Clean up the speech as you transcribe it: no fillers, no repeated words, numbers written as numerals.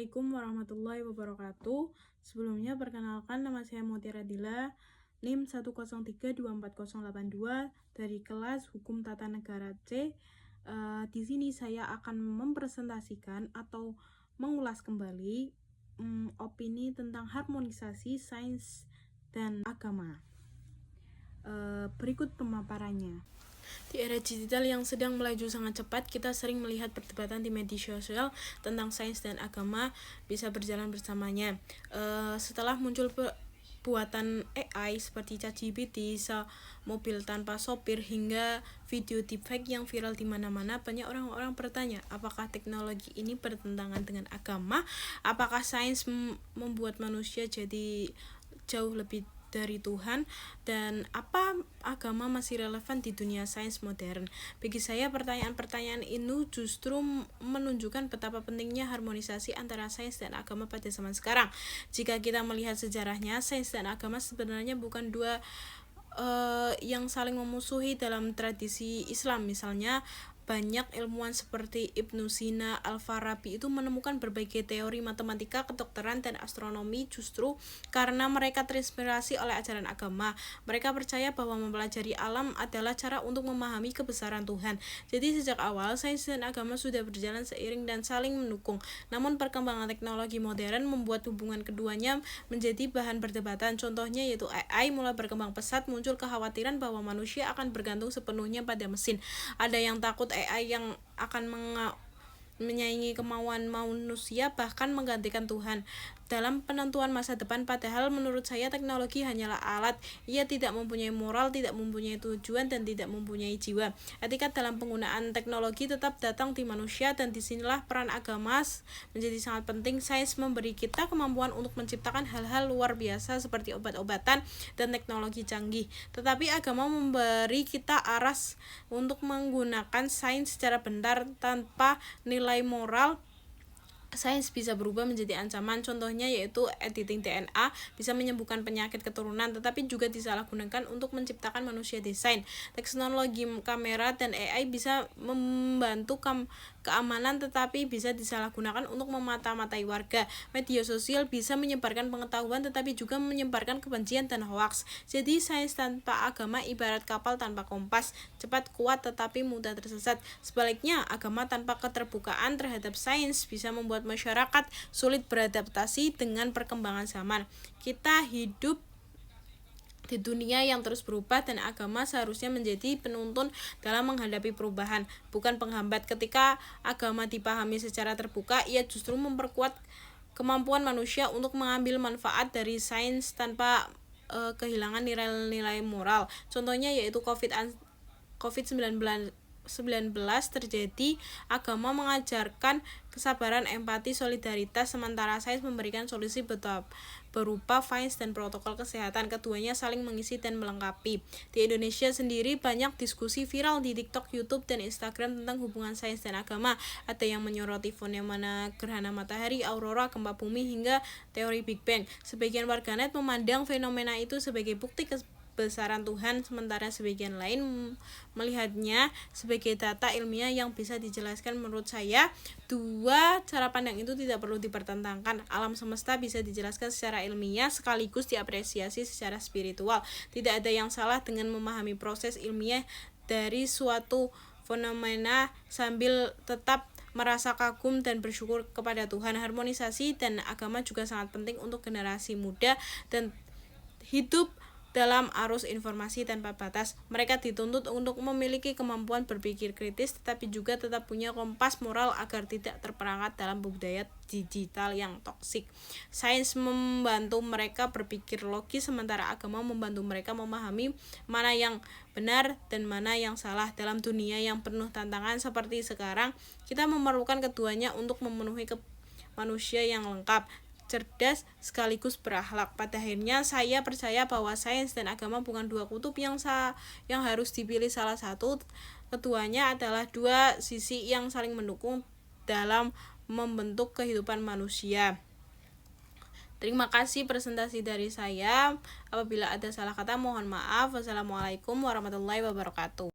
Assalamualaikum warahmatullahi wabarakatuh. Sebelumnya perkenalkan, nama saya Mutia Radila, NIM 103248082 dari kelas Hukum Tata Negara C. Di sini saya akan mempresentasikan atau mengulas kembali opini tentang harmonisasi sains dan agama. Berikut pemaparannya. Di era digital yang sedang melaju sangat cepat, kita sering melihat perdebatan di media sosial tentang sains dan agama bisa berjalan bersamanya. Setelah muncul buatan AI seperti ChatGPT, mobil tanpa sopir, hingga video deepfake yang viral di mana-mana, banyak orang-orang bertanya, apakah teknologi ini bertentangan dengan agama? Apakah sains membuat manusia jadi jauh lebih dari Tuhan, dan apa agama masih relevan di dunia sains modern? Bagi saya, pertanyaan-pertanyaan ini justru menunjukkan betapa pentingnya harmonisasi antara sains dan agama pada zaman sekarang. Jika kita melihat sejarahnya, sains dan agama sebenarnya bukan dua yang saling memusuhi dalam tradisi Islam. Misalnya, banyak ilmuwan seperti Ibnu Sina, Al-Farabi itu menemukan berbagai teori matematika, kedokteran, dan astronomi justru karena mereka terinspirasi oleh ajaran agama. Mereka percaya bahwa mempelajari alam adalah cara untuk memahami kebesaran Tuhan. Jadi sejak awal, sains dan agama sudah berjalan seiring dan saling mendukung. Namun perkembangan teknologi modern membuat hubungan keduanya menjadi bahan perdebatan. Contohnya yaitu AI mulai berkembang pesat, muncul kekhawatiran bahwa manusia akan bergantung sepenuhnya pada mesin. Ada yang takut AI yang akan menyaingi kemauan manusia, bahkan menggantikan Tuhan dalam penentuan masa depan. Padahal menurut saya teknologi hanyalah alat. Ia tidak mempunyai moral, tidak mempunyai tujuan, dan tidak mempunyai jiwa. Etika dalam penggunaan teknologi tetap datang di manusia, dan disinilah peran agama menjadi sangat penting. Sains memberi kita kemampuan untuk menciptakan hal-hal luar biasa seperti obat-obatan dan teknologi canggih, tetapi agama memberi kita aras untuk menggunakan sains secara benar. Tanpa nilai moral, sains bisa berubah menjadi ancaman. Contohnya yaitu editing DNA bisa menyembuhkan penyakit keturunan, tetapi juga disalahgunakan untuk menciptakan manusia desain. Teknologi kamera dan AI bisa membantu keamanan, tetapi bisa disalahgunakan untuk memata-matai warga. Media sosial bisa menyebarkan pengetahuan, tetapi juga menyebarkan kebencian dan hoaks. Jadi sains tanpa agama ibarat kapal tanpa kompas, cepat kuat tetapi mudah tersesat. Sebaliknya, agama tanpa keterbukaan terhadap sains bisa membuat masyarakat sulit beradaptasi dengan perkembangan zaman. Kita hidup di dunia yang terus berubah, dan agama seharusnya menjadi penuntun dalam menghadapi perubahan, bukan penghambat. Ketika agama dipahami secara terbuka, ia justru memperkuat kemampuan manusia untuk mengambil manfaat dari sains tanpa kehilangan nilai-nilai moral. Contohnya yaitu COVID-19 terjadi. Agama mengajarkan kesabaran, empati, solidaritas, sementara sains memberikan solusi berupa sains dan protokol kesehatan. Keduanya saling mengisi dan melengkapi. Di Indonesia sendiri banyak diskusi viral di TikTok, YouTube, dan Instagram tentang hubungan sains dan agama. Ada yang menyoroti fenomena gerhana matahari, aurora, gempa bumi, hingga teori Big Bang. Sebagian warganet memandang fenomena itu sebagai bukti kebesaran Tuhan, sementara sebagian lain melihatnya sebagai data ilmiah yang bisa dijelaskan. Menurut saya, dua cara pandang itu tidak perlu dipertentangkan. Alam semesta bisa dijelaskan secara ilmiah sekaligus diapresiasi secara spiritual. Tidak ada yang salah dengan memahami proses ilmiah dari suatu fenomena sambil tetap merasa kagum dan bersyukur kepada Tuhan. Harmonisasi dan agama juga sangat penting untuk generasi muda dan hidup dalam arus informasi tanpa batas. Mereka dituntut untuk memiliki kemampuan berpikir kritis, tetapi juga tetap punya kompas moral agar tidak terperangkap dalam budaya digital yang toksik. Sains membantu mereka berpikir logis, sementara agama membantu mereka memahami mana yang benar dan mana yang salah. Dalam dunia yang penuh tantangan seperti sekarang, kita memerlukan keduanya untuk memenuhi manusia yang lengkap, cerdas, sekaligus berakhlak. Pada akhirnya, saya percaya bahwa sains dan agama bukan dua kutub yang harus dipilih salah satu. Keduanya adalah dua sisi yang saling mendukung dalam membentuk kehidupan manusia. Terima kasih presentasi dari saya. Apabila ada salah kata, mohon maaf. Wassalamualaikum warahmatullahi wabarakatuh.